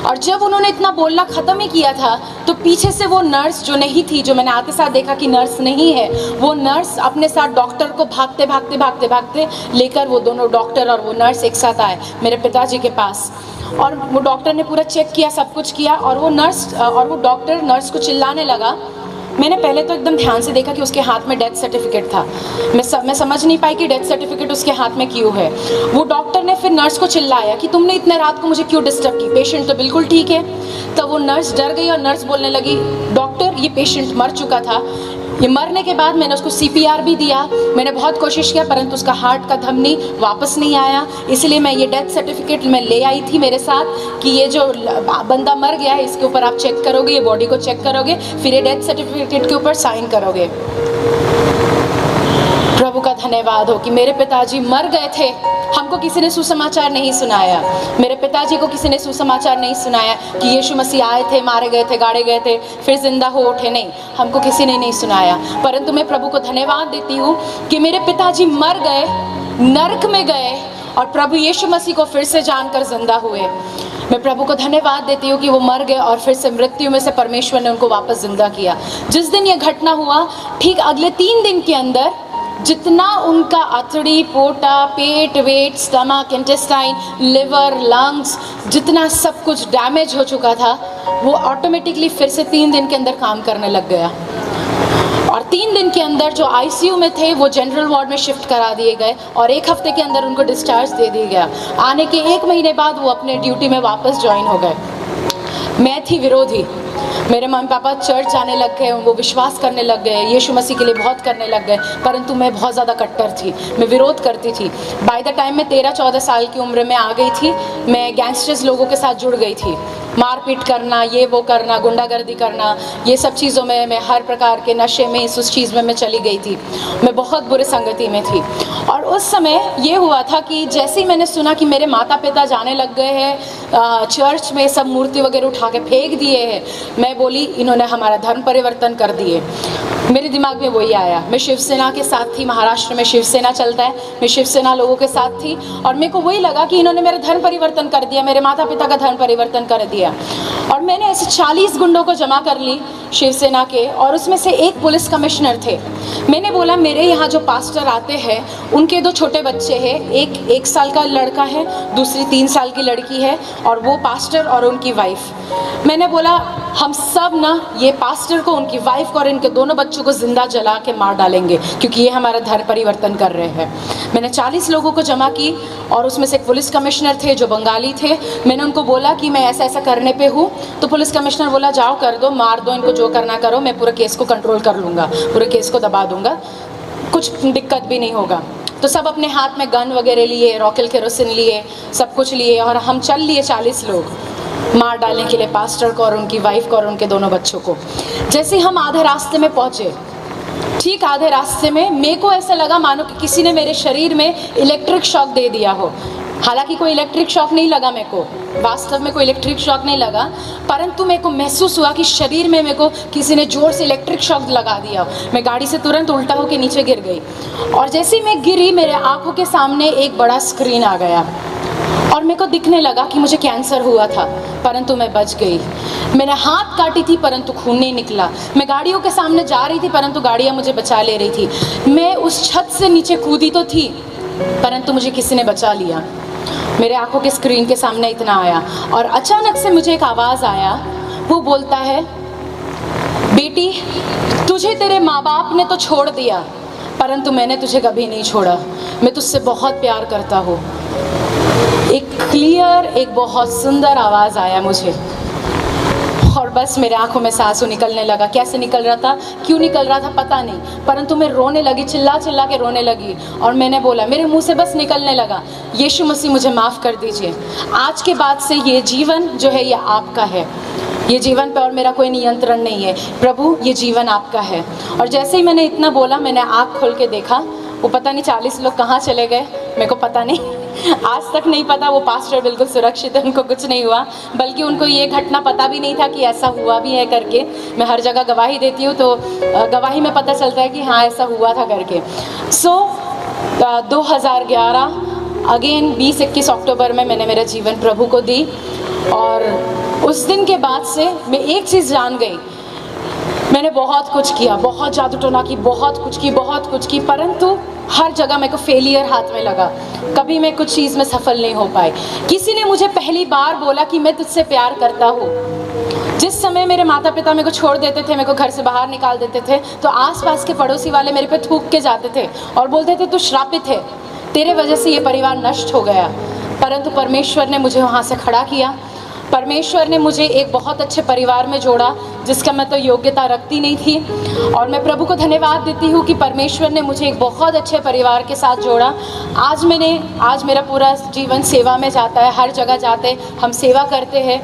और जब उन्होंने इतना बोलना ख़त्म ही किया था तो पीछे से वो नर्स जो नहीं थी, जो मैंने आते साथ देखा कि नर्स नहीं है, वो नर्स अपने साथ डॉक्टर को भागते भागते भागते भागते लेकर, वो दोनों डॉक्टर और वो नर्स एक साथ आए मेरे पिताजी के पास। और वो डॉक्टर ने पूरा चेक किया, सब कुछ किया, और वो नर्स और वो डॉक्टर नर्स को चिल्लाने लगा। मैंने पहले तो एकदम ध्यान से देखा कि उसके हाथ में डेथ सर्टिफिकेट था। मैं समझ नहीं पाई कि डेथ सर्टिफिकेट उसके हाथ में क्यों है। वो डॉक्टर ने फिर नर्स को चिल्लाया कि तुमने इतने रात को मुझे क्यों डिस्टर्ब की, पेशेंट तो बिल्कुल ठीक है। तब वो नर्स डर गई और नर्स बोलने लगी, डॉक्टर ये पेशेंट मर चुका था, ये मरने के बाद मैंने उसको CPR भी दिया, मैंने बहुत कोशिश किया, परंतु उसका हार्ट का धमनी वापस नहीं आया, इसलिए मैं ये डेथ सर्टिफिकेट मैं ले आई थी मेरे साथ कि ये जो बंदा मर गया है इसके ऊपर आप चेक करोगे, ये बॉडी को चेक करोगे, फिर ये डेथ सर्टिफिकेट के ऊपर साइन करोगे। प्रभु का धन्यवाद हो कि मेरे पिताजी मर गए थे, हमको किसी ने सुसमाचार नहीं सुनाया। मेरे पिताजी को किसी ने सुसमाचार नहीं सुनाया कि यीशु मसीह आए थे, मारे गए थे, गाड़े गए थे, फिर जिंदा हो उठे, नहीं, हमको किसी ने नहीं सुनाया। परंतु मैं प्रभु को धन्यवाद देती हूँ कि मेरे पिताजी मर गए, नरक में गए और प्रभु यीशु मसीह को फिर से जानकर जिंदा हुए। मैं प्रभु को धन्यवाद देती हूँ कि वो मर गए और फिर से मृत्यु में से परमेश्वर ने उनको वापस जिंदा किया। जिस दिन ये घटना हुआ, ठीक अगले 3 दिन के अंदर जितना उनका अतड़ी, पोटा, पेट, वेट, स्टमक, इंटेस्टाइन, लिवर, लंग्स, जितना सब कुछ डैमेज हो चुका था, वो ऑटोमेटिकली फिर से 3 दिन के अंदर काम करने लग गया। और 3 दिन के अंदर जो ICU में थे वो जनरल वार्ड में शिफ्ट करा दिए गए और 1 हफ्ते के अंदर उनको डिस्चार्ज दे दिया गया। आने के 1 महीने बाद वो अपने ड्यूटी में वापस ज्वाइन हो गए। मैं थी विरोधी, मेरे मम्मी पापा चर्च जाने लग गए, वो विश्वास करने लग गए, यीशु मसीह के लिए बहुत करने लग गए, परंतु मैं बहुत ज़्यादा कट्टर थी, मैं विरोध करती थी। बाय द टाइम मैं 13-14 साल की उम्र में आ गई थी, मैं गैंगस्टर्स लोगों के साथ जुड़ गई थी। मारपीट करना, ये वो करना, गुंडागर्दी करना, ये सब चीज़ों में मैं हर प्रकार के नशे में, उस चीज़ में मैं चली गई थी। मैं बहुत बुरे संगति में थी। और उस समय ये हुआ था कि जैसे ही मैंने सुना कि मेरे माता पिता जाने लग गए हैं चर्च में, सब मूर्ति वगैरह उठा के फेंक दिए हैं, मैं बोली इन्होंने हमारा धर्म परिवर्तन कर दिए। मेरे दिमाग में वही आया। मैं शिवसेना के साथ थी, महाराष्ट्र में शिवसेना चलता है, मैं शिवसेना लोगों के साथ थी और मेरे को वही लगा कि इन्होंने मेरा धर्म परिवर्तन कर दिया, मेरे माता पिता का धर्म परिवर्तन कर दिया। और मैंने ऐसे 40 गुंडों को जमा कर ली शिवसेना के, और उसमें से एक पुलिस कमिश्नर थे। मैंने बोला मेरे यहाँ जो पास्टर आते हैं उनके 2 छोटे बच्चे हैं, एक 1 साल का लड़का है, दूसरी 3 साल की लड़की है, और वो पास्टर और उनकी वाइफ। मैंने बोला हम सब ना ये पास्टर को, उनकी वाइफ को और इनके दोनों बच्चों को जिंदा जला के मार डालेंगे क्योंकि ये हमारा धर्म परिवर्तन कर रहे हैं। मैंने 40 लोगों को जमा की और उसमें से एक पुलिस कमिश्नर थे जो बंगाली थे। मैंने उनको बोला कि मैं ऐसा ऐसा करने पे हूँ, तो पुलिस कमिश्नर बोला जाओ कर दो, मार दो इनको, जो करना करो, मैं पूरे केस को कंट्रोल कर लूँगा, पूरे केस को दबा दूँगा, कुछ दिक्कत भी नहीं होगा। तो सब अपने हाथ में गन वगैरह लिए, रॉकेल केरोसिन लिए, सब कुछ लिए और हम चल लिए 40 लोग मार डालने के लिए पास्टर को और उनकी वाइफ को और उनके दोनों बच्चों को। जैसे हम आधे रास्ते में पहुँचे, ठीक आधे रास्ते में मेरे को ऐसा लगा मानो कि किसी ने मेरे शरीर में इलेक्ट्रिक शॉक दे दिया हो। हालांकि कोई इलेक्ट्रिक शॉक नहीं लगा मेरे को, वास्तव में कोई इलेक्ट्रिक शॉक नहीं लगा, परंतु मेरे को महसूस हुआ कि शरीर में मेरे को किसी ने जोर से इलेक्ट्रिक शॉक लगा दिया। मैं गाड़ी से तुरंत उल्टा होकर नीचे गिर गई और जैसे ही मैं गिरी मेरे आंखों के सामने एक बड़ा स्क्रीन आ गया और मेरे को दिखने लगा कि मुझे कैंसर हुआ था, परंतु मैं बच गई। मैंने हाथ काटी थी परंतु खून नहीं निकला। मैं गाड़ियों के सामने जा रही थी परंतु गाड़ियाँ मुझे बचा ले रही थी। मैं उस छत से नीचे कूदी तो थी परंतु मुझे किसी ने बचा लिया। मेरे आंखों के स्क्रीन के सामने इतना आया और अचानक से मुझे एक आवाज़ आया, वो बोलता है बेटी तुझे तेरे माँ बाप ने तो छोड़ दिया परंतु मैंने तुझे कभी नहीं छोड़ा, मैं तुझसे बहुत प्यार करता हूँ। एक क्लियर, एक बहुत सुंदर आवाज़ आया मुझे और बस मेरे आंखों में आंसू निकलने लगा। कैसे निकल रहा था, क्यों निकल रहा था पता नहीं, परंतु मैं रोने लगी, चिल्ला चिल्ला के रोने लगी और मैंने बोला, मेरे मुंह से बस निकलने लगा, यीशु मसीह मुझे माफ़ कर दीजिए। आज के बाद से ये जीवन जो है ये आपका है, ये जीवन पे और मेरा कोई नियंत्रण नहीं है। प्रभु ये जीवन आपका है। और जैसे ही मैंने इतना बोला मैंने आँख खोल के देखा, वो पता नहीं 40 लोग कहाँ चले गए, मेरे को पता नहीं आज तक नहीं पता वो पास्टर बिल्कुल सुरक्षित है, उनको कुछ नहीं हुआ, बल्कि उनको ये घटना पता भी नहीं था कि ऐसा हुआ भी है करके। मैं हर जगह गवाही देती हूँ तो गवाही में पता चलता है कि हाँ ऐसा हुआ था करके। 2011 अगेन 20-21 अक्टूबर में मैंने मेरा जीवन प्रभु को दी, और उस दिन के बाद से मैं एक चीज़ जान गई, मैंने बहुत कुछ किया, बहुत जादू टोना की, बहुत कुछ की, परंतु हर जगह मेरे को फेलियर हाथ में लगा। कभी मैं कुछ चीज़ में सफल नहीं हो पाई। किसी ने मुझे पहली बार बोला कि मैं तुझसे प्यार करता हूँ। जिस समय मेरे माता पिता मेरे को छोड़ देते थे, मेरे को घर से बाहर निकाल देते थे, तो आसपास के पड़ोसी वाले मेरे पे थूक के जाते थे और बोलते थे तू श्रापित है, तेरे वजह से ये परिवार नष्ट हो गया। परंतु परमेश्वर ने मुझे वहाँ से खड़ा किया। परमेश्वर ने मुझे एक बहुत अच्छे परिवार में जोड़ा जिसका मैं तो योग्यता रखती नहीं थी, और मैं प्रभु को धन्यवाद देती हूँ कि परमेश्वर ने मुझे एक बहुत अच्छे परिवार के साथ जोड़ा। आज मेरा पूरा जीवन सेवा में जाता है, हर जगह जाते हम सेवा करते हैं।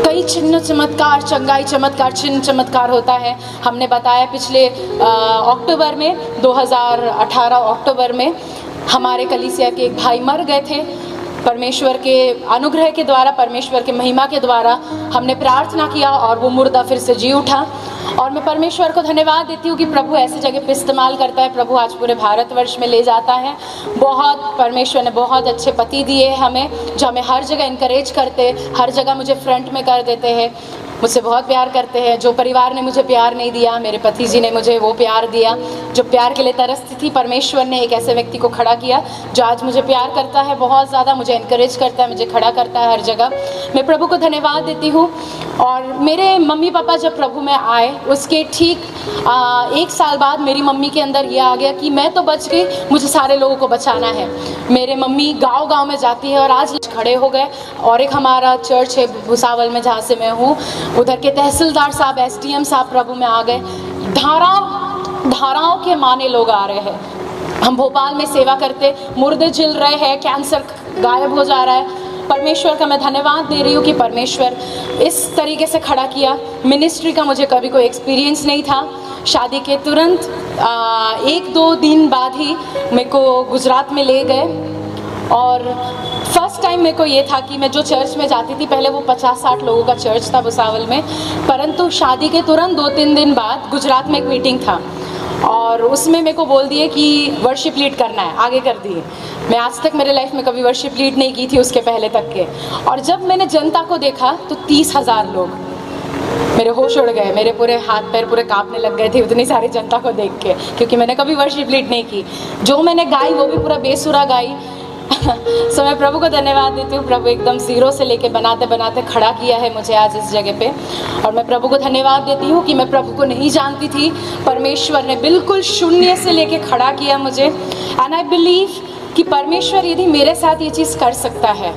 कई चिन्ह चमत्कार, चंगाई चमत्कार, चिन्ह चमत्कार होता है। हमने बताया पिछले अक्टूबर में 2018 अक्टूबर में हमारे कलीसिया के एक भाई मर गए थे। परमेश्वर के अनुग्रह के द्वारा, परमेश्वर के महिमा के द्वारा हमने प्रार्थना किया और वो मुर्दा फिर से जी उठा। और मैं परमेश्वर को धन्यवाद देती हूँ कि प्रभु ऐसी जगह पे इस्तेमाल करता है। प्रभु आज पूरे भारतवर्ष में ले जाता है। परमेश्वर ने बहुत अच्छे पति दिए हमें, जो हमें हर जगह इनकरेज करते, हर जगह मुझे फ्रंट में कर देते हैं, मुझसे बहुत प्यार करते हैं। जो परिवार ने मुझे प्यार नहीं दिया, मेरे पति जी ने मुझे वो प्यार दिया। जो प्यार के लिए तरसती थी, परमेश्वर ने एक ऐसे व्यक्ति को खड़ा किया जो आज मुझे प्यार करता है, बहुत ज़्यादा मुझे इनकरेज करता है, मुझे खड़ा करता है हर जगह। मैं प्रभु को धन्यवाद देती हूँ। और मेरे मम्मी पापा जब प्रभु में आए, उसके ठीक 1 साल बाद मेरी मम्मी के अंदर ये आ गया कि मैं तो बच गई, मुझे सारे लोगों को बचाना है। मेरे मम्मी गाँव में जाती है और आज खड़े हो गए। और एक हमारा चर्च है भुसावल में, जहाँ से मैं हूँ, उधर के तहसीलदार साहब, SDM साहब प्रभु में आ गए। धाराओं के माने लोग आ रहे हैं। हम भोपाल में सेवा करते, मुर्दे जिल रहे हैं, कैंसर गायब हो जा रहा है। परमेश्वर का मैं धन्यवाद दे रही हूँ कि परमेश्वर इस तरीके से खड़ा किया। मिनिस्ट्री का मुझे कभी कोई एक्सपीरियंस नहीं था। शादी के तुरंत 1-2 दिन बाद ही मेरे को गुजरात में ले गए, और फर्स्ट टाइम मेरे को ये था कि मैं जो चर्च में जाती थी, पहले वो 50-60 लोगों का चर्च था भुसावल में, परंतु शादी के तुरंत 2-3 दिन बाद गुजरात में एक मीटिंग था और उसमें मेरे को बोल दिए कि वर्शिप लीड करना है, आगे कर दिए। मैं आज तक मेरे लाइफ में कभी वर्शिप लीड नहीं की थी उसके पहले तक के। और जब मैंने जनता को देखा तो 30,000 लोग, मेरे होश उड़ गए, मेरे पूरे हाथ पैर पूरे कांपने लग गए थे उतनी सारी जनता को देख के, क्योंकि मैंने कभी वर्शिप लीड नहीं की। जो मैंने गाई वो भी पूरा बेसुरा गाई। सो मैं प्रभु को धन्यवाद देती हूँ। प्रभु एकदम ज़ीरो से लेके बनाते बनाते खड़ा किया है मुझे आज इस जगह पे, और मैं प्रभु को धन्यवाद देती हूँ कि मैं प्रभु को नहीं जानती थी, परमेश्वर ने बिल्कुल शून्य से लेके खड़ा किया मुझे। एंड आई बिलीव कि परमेश्वर यदि मेरे साथ ये चीज़ कर सकता है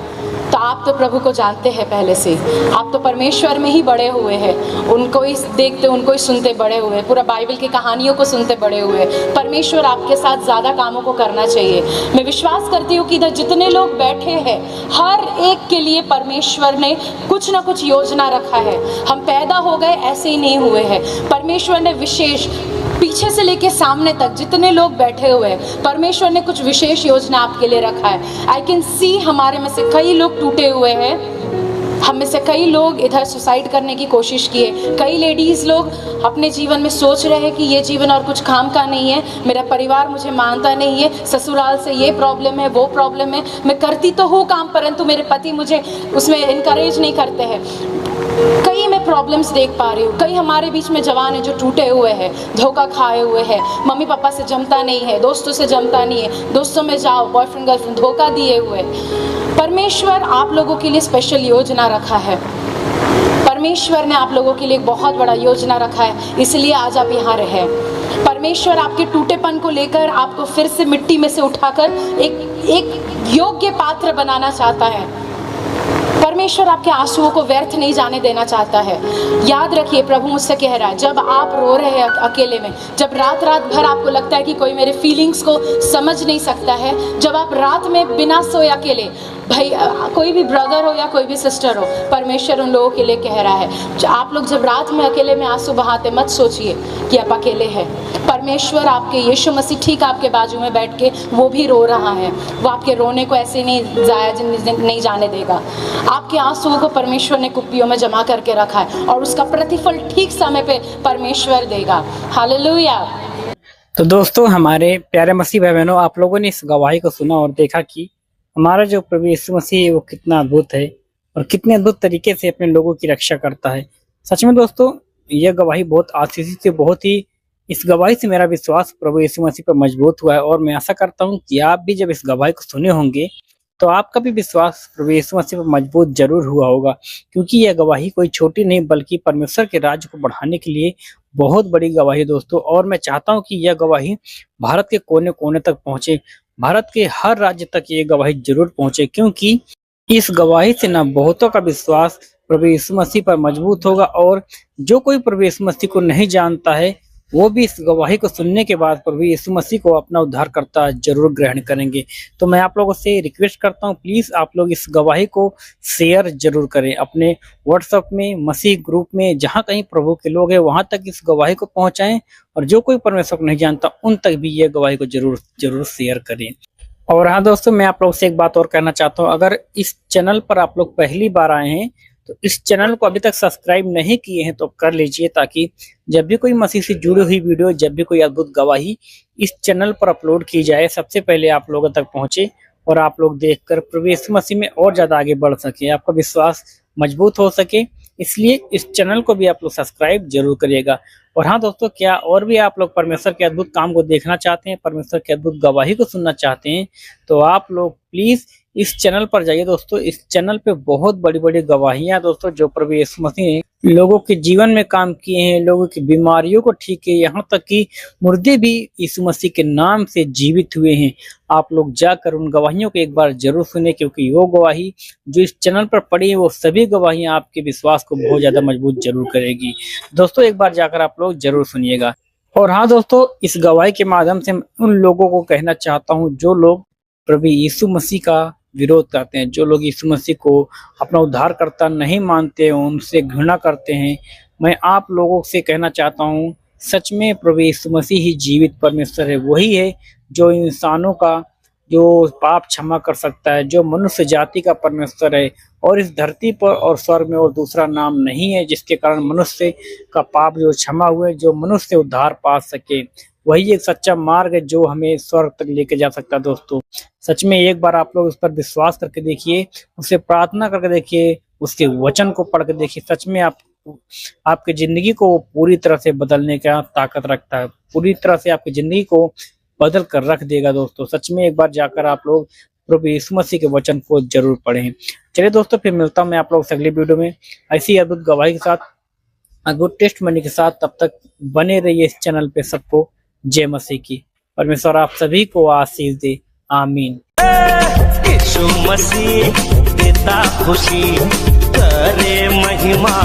तो आप तो प्रभु को जानते हैं पहले से, आप तो परमेश्वर में ही बड़े हुए हैं, उनको ही देखते, उनको ही सुनते बड़े हुए, पूरा बाइबल की कहानियों को सुनते बड़े हुए। परमेश्वर आपके साथ ज़्यादा कामों को करना चाहिए। मैं विश्वास करती हूँ कि इधर जितने लोग बैठे हैं, हर एक के लिए परमेश्वर ने कुछ ना कुछ योजना रखा है। हम पैदा हो गए ऐसे ही नहीं हुए हैं। परमेश्वर ने विशेष, पीछे से लेके सामने तक जितने लोग बैठे हुए हैं, परमेश्वर ने कुछ विशेष योजना आपके लिए रखा है। आई कैन सी हमारे में से कई लोग टूटे हुए हैं, हम में से कई लोग इधर सुसाइड करने की कोशिश किए, कई लेडीज़ लोग अपने जीवन में सोच रहे हैं कि ये जीवन और कुछ काम का नहीं है, मेरा परिवार मुझे मानता नहीं है, ससुराल से ये प्रॉब्लम है, वो प्रॉब्लम है, मैं करती तो हूँ काम परंतु मेरे पति मुझे उसमें इनकरेज नहीं करते हैं। कई मैं प्रॉब्लम्स देख पा रही हूँ। कई हमारे बीच में जवान हैं जो टूटे हुए हैं, धोखा खाए हुए हैं, मम्मी पापा से जमता नहीं है, दोस्तों से जमता नहीं है, दोस्तों में जाओ, बॉयफ्रेंड गर्लफ्रेंड धोखा दिए हुए। परमेश्वर आप लोगों के लिए स्पेशल योजना रखा है। परमेश्वर ने आप लोगों के लिए एक बहुत बड़ा योजना रखा है, इसलिए आज आप यहाँ रहे। परमेश्वर आपके टूटेपन को लेकर आपको फिर से मिट्टी में से उठाकर एक योग्य पात्र बनाना चाहता है। परमेश्वर आपके आंसुओं को व्यर्थ नहीं जाने देना चाहता है। याद रखिए, प्रभु मुझसे कह रहा है, जब आप रो रहे हैं अकेले में, जब रात भर आपको लगता है कि कोई मेरे फीलिंग्स को समझ नहीं सकता है, जब आप रात में बिना सोए अकेले, भाई कोई भी ब्रदर हो या कोई भी सिस्टर हो, परमेश्वर उन लोगों के लिए कह रहा है। आप लोग जब रात में अकेले में आंसू बहाते, मत सोचिए कि आप अकेले हैं। परमेश्वर आपके, यीशु मसीह ठीक आपके बाजू में बैठ के वो भी रो रहा है। वो आपके रोने को ऐसे नहीं जाया नहीं जाने देगा। आपके आंसुओं को परमेश्वर ने कुप्पियों में जमा करके रखा है और उसका प्रतिफल ठीक समय पे परमेश्वर देगा। हालेलुया। तो दोस्तों, हमारे प्यारे मसीह भाई बहनों, आप लोगों ने इस गवाही को सुना और देखा कि हमारा जो प्रभु यीशु मसीह है वो कितना अद्भुत है और कितने अद्भुत तरीके से अपने लोगों की रक्षा करता है। सच में दोस्तों, यह गवाही बहुत आशीषित है, बहुत ही इस गवाही से मेरा विश्वास प्रभु यीशु मसीह पर मजबूत हुआ है और मैं आशा करता हूँ कि आप भी जब इस गवाही को सुने होंगे तो आपका भी विश्वास प्रभु यीशु मसीह पर मजबूत जरूर हुआ होगा, क्योंकि यह गवाही कोई छोटी नहीं बल्कि परमेश्वर के राज्य को बढ़ाने के लिए बहुत बड़ी गवाही है दोस्तों। और मैं चाहता हूँ कि यह गवाही भारत के कोने कोने तक पहुंचे, भारत के हर राज्य तक ये गवाही जरूर पहुंचे, क्योंकि इस गवाही से ना बहुतों का विश्वास प्रभु यीशु मसीह पर मजबूत होगा और जो कोई प्रभु यीशु मसीह को नहीं जानता है वो भी इस गवाही को सुनने के बाद प्रभु यीशु मसीह को अपना उद्धारकर्ता जरूर ग्रहण करेंगे। तो मैं आप लोगों से रिक्वेस्ट करता हूं, प्लीज आप लोग इस गवाही को शेयर जरूर करें अपने व्हाट्सएप में, मसीह ग्रुप में, जहां कहीं प्रभु के लोग हैं वहां तक इस गवाही को पहुंचाएं और जो कोई परमेश्वर को नहीं जानता उन तक भी ये गवाही को जरूर शेयर करें। और हाँ दोस्तों, मैं आप लोग से एक बात और कहना चाहता हूँ, अगर इस चैनल पर आप लोग पहली बार आए हैं तो इस चैनल को अभी तक सब्सक्राइब नहीं किए हैं तो कर लीजिए, ताकि जब भी कोई मसीह से जुड़ी हुई वीडियो, जब भी कोई अद्भुत गवाही इस चैनल पर अपलोड की जाए सबसे पहले आप लोगों तक पहुंचे और आप लोग देखकर प्रभु यीशु मसीह में और ज्यादा आगे बढ़ सके, आपका विश्वास मजबूत हो सके। इसलिए इस चैनल को भी आप लोग सब्सक्राइब जरूर करिएगा। और हाँ दोस्तों, क्या और भी आप लोग परमेश्वर के अद्भुत काम को देखना चाहते हैं, परमेश्वर के अद्भुत गवाही को सुनना चाहते हैं, तो आप लोग प्लीज इस चैनल पर जाइए दोस्तों। इस चैनल पे बहुत बड़ी बड़ी गवाहियां दोस्तों जो प्रभु यीशु मसीह ने लोगों के जीवन में काम किए हैं, लोगों की बीमारियों को ठीक किए, यहाँ तक कि मुर्दे भी यीशु मसीह के नाम से जीवित हुए हैं। आप लोग जाकर उन गवाहियों को एक बार जरूर सुने, क्योंकि वो गवाही जो इस चैनल पर पड़ी है वो सभी गवाहियां आपके विश्वास को बहुत ज्यादा मजबूत जरूर करेगी। दोस्तों, एक बार जाकर आप लोग जरूर सुनिएगा। और हाँ दोस्तों, इस गवाही के माध्यम से उन लोगों को कहना चाहता हूँ जो लोग प्रभु यीशु मसीह का विरोध करते हैं, जो लोग यीशु मसीह को अपना उद्धारकर्ता नहीं मानते हैं, उनसे घृणा करते हैं, मैं आप लोगों से कहना चाहता हूँ, सच में प्रभु यीशु मसीह ही जीवित परमेश्वर है। वही है जो इंसानों का जो पाप क्षमा कर सकता है, जो मनुष्य जाति का परमेश्वर है। और इस धरती पर और स्वर्ग में और दूसरा नाम नहीं है जिसके कारण मनुष्य का पाप जो क्षमा हुए, जो मनुष्य उद्धार पा सके। वही एक सच्चा मार्ग है जो हमें स्वर्ग तक लेके जा सकता है। दोस्तों, सच में एक बार आप लोग उस पर विश्वास करके देखिए, उससे प्रार्थना करके देखिए, उसके वचन को पढ़ के देखिए। सच में आपकी जिंदगी को पूरी तरह से बदलने का ताकत रखता है, पूरी तरह से आपकी जिंदगी को बदल कर रख देगा। दोस्तों, सच में एक बार जाकर आप लोग प्रभु यीशु मसीह के वचन को जरूर पढ़ें। चलिए दोस्तों, फिर मिलता हूं मैं आप लोग से अगली वीडियो में ऐसी अद्भुत गवाही के साथ, अद्भुत टेस्ट मनी के साथ। तब तक बने रहिए इस चैनल पे। सबको जय मसीह की। परमेश्वर आप सभी को आशीष दे। आमीन। यीशु मसीह देता खुशी, करे महिमा।